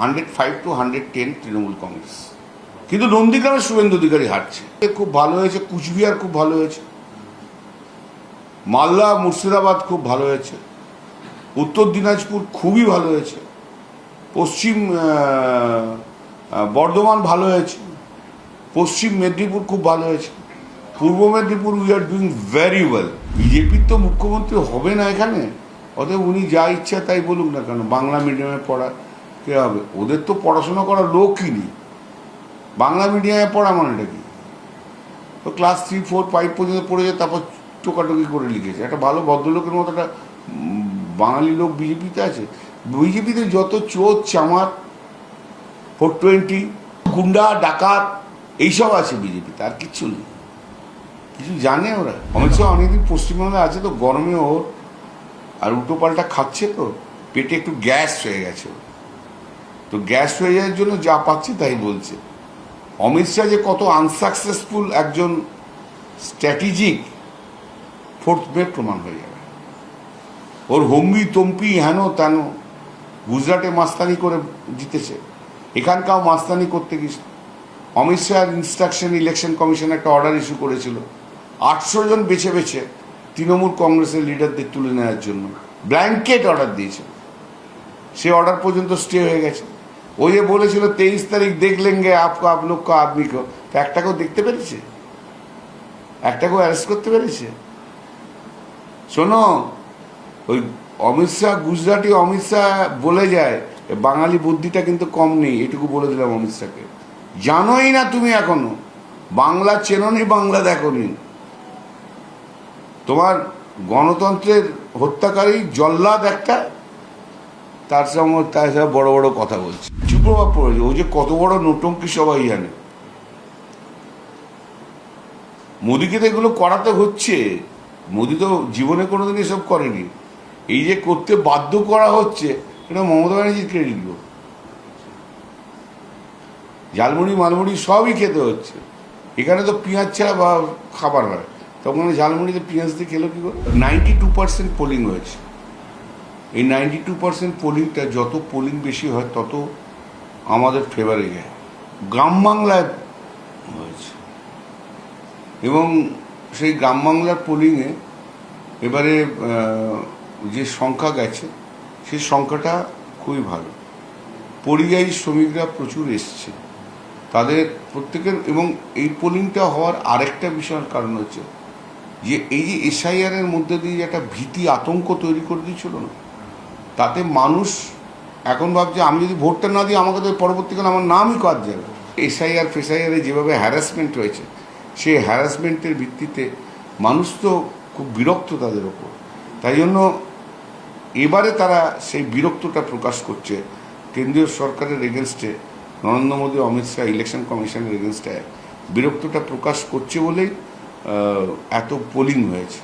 105 to 110 Trinamool Congress. কিন্তু নন্দীগ্রামে শুভেন্দু অধিকারী হারছে। খুব ভালো হয়েছে, কুচবিহার খুব ভালো হয়েছে, মালদা মুর্শিদাবাদ খুব ভালো হয়েছে, উত্তর দিনাজপুর খুবই ভালো হয়েছে, পশ্চিম বর্ধমান ভালো হয়েছে, পশ্চিম মেদিনীপুর খুব ভালো হয়েছে, পূর্ব Medinipur we are doing very well. বিজেপির তো মুখ্যমন্ত্রী হবে না এখানে, অতএব উনি যা ইচ্ছা তাই বলুক না কেন। বাংলা মিডিয়ামে পড়া কে হবে? ওদের তো পড়াশোনা করার লোকই নেই। বাংলা মিডিয়ামে পড়া মানেটা কি? তো ক্লাস 3, 4, 5 পর্যন্ত পড়েছে, তারপর টোকাটুকি করে লিখেছে। একটা ভালো ভদ্রলোকের মতো একটা বাঙালি লোক বিজেপিতে আছে। বিজেপিতে যত চোর চামার 420 গুন্ডা ডাকাত এইসব আছে বিজেপিতে, আর কিচ্ছু নেই। কিছু জানে ওরা। অমিত শাহ অনেকদিন পশ্চিমবাংলায় আছে তো, গরমে ওর আর উল্টো পাল্টা খাচ্ছে, তো পেটে একটু গ্যাস হয়ে গেছে। তো গ্যাস হয়ে যাওয়ার জন্য যা পাচ্ছে তাই বলছে। অমিত শাহ যে কত আনসাকসেসফুল একজন স্ট্র্যাটেজিক, 4th মে প্রমাণ হয়ে যাবে। ওর হম্বি তম্পি হেন তেন, গুজরাটে মাস্তানি করে জিতেছে, এখানকাও মাস্তানি করতে গেছে। অমিত শাহের ইনস্ট্রাকশন ইলেকশন কমিশন একটা অর্ডার ইস্যু করেছিল 800 জন বেছে বেছে তৃণমূল কংগ্রেসের লিডারদের তুলে নেওয়ার জন্য, ব্ল্যাঙ্কেট অর্ডার দিয়েছিল। সে অর্ডার পর্যন্ত স্টে হয়ে গেছে। ওই যে বলেছিল 23 তারিখ দেখ লেঙ্গে আপকো আপ লোক কো আদমিকে, তো একটাকেও দেখতে পেরেছে? একটাকেও অ্যারেস্ট করতে পেরেছে? শোনো, ওই অমিত শাহ গুজরাটি অমিত শাহ বলে যায়, বাঙালি বুদ্ধিটা কিন্তু কম নেই, এটুকু বলে দিলাম অমিত শাহকে। জানোই না তুমি এখনো, বাংলা চেনোনি, বাংলা দেখোনি। তোমার গণতন্ত্রের হত্যাকারী জল্লাদ একটা, তার সঙ্গে বড় বড় কথা বলছে, সুপ্রভাব পড়েছে। ও যে কত বড় নোটঙ্কি সবাই জানে। মোদিকে তো এগুলো করাতে হচ্ছে। মোদি তো জীবনে কোনোদিন এসব করেনি। এই যে করতে বাধ্য করা হচ্ছে, এটা মমতা ব্যানার্জির ক্রেডিট গো। ঝালমুড়ি মালমুড়ি সবই খেতে হচ্ছে। এখানে তো পেঁয়াজ ছাড়া বা খাবার হয়, তখন ঝালমুড়িতে পেঁয়াজ দিয়ে খেলো কি করে? 92% পোলিং হয়েছে। এই 92% পোলিংটা, যত পোলিং বেশি হয় তত আমাদের ফেভারে যায়। গ্রাম বাংলায় হয়েছে, এবং সেই গ্রাম বাংলার পোলিংয়ে এবারে যে সংখ্যা গেছে, সেই সংখ্যাটা খুবই ভালো। পরিযায়ী শ্রমিকরা প্রচুর এসছে, তাদের প্রত্যেকের। এবং এই পোলিংটা হওয়ার আরেকটা বিষয়ের কারণ হচ্ছে যে এই যে এসআইআরের মধ্যে দিয়ে একটা ভীতি আতঙ্ক তৈরি করে দিয়েছিল না, তাতে মানুষ এখন ভাবছে আমি যদি ভোটটা না দিই আমাকে তো পরবর্তীকালে আমার নামই কাজ যাবে। এসআইআর ফেসআইআরে যেভাবে হ্যারাসমেন্ট হয়েছে, সেই হ্যারাসমেন্টের ভিত্তিতে মানুষ তো খুব বিরক্ত তাদের ওপর। তাই জন্য এবারে তারা সেই বিরক্তটা প্রকাশ করছে কেন্দ্রীয় সরকারের এগেনস্টে। নরেন্দ্র মোদী, অমিত শাহ ইলেকশন কমিশনের এগেনস্টে বিরক্তটা প্রকাশ করছে বলেই এত পোলিং হয়েছে।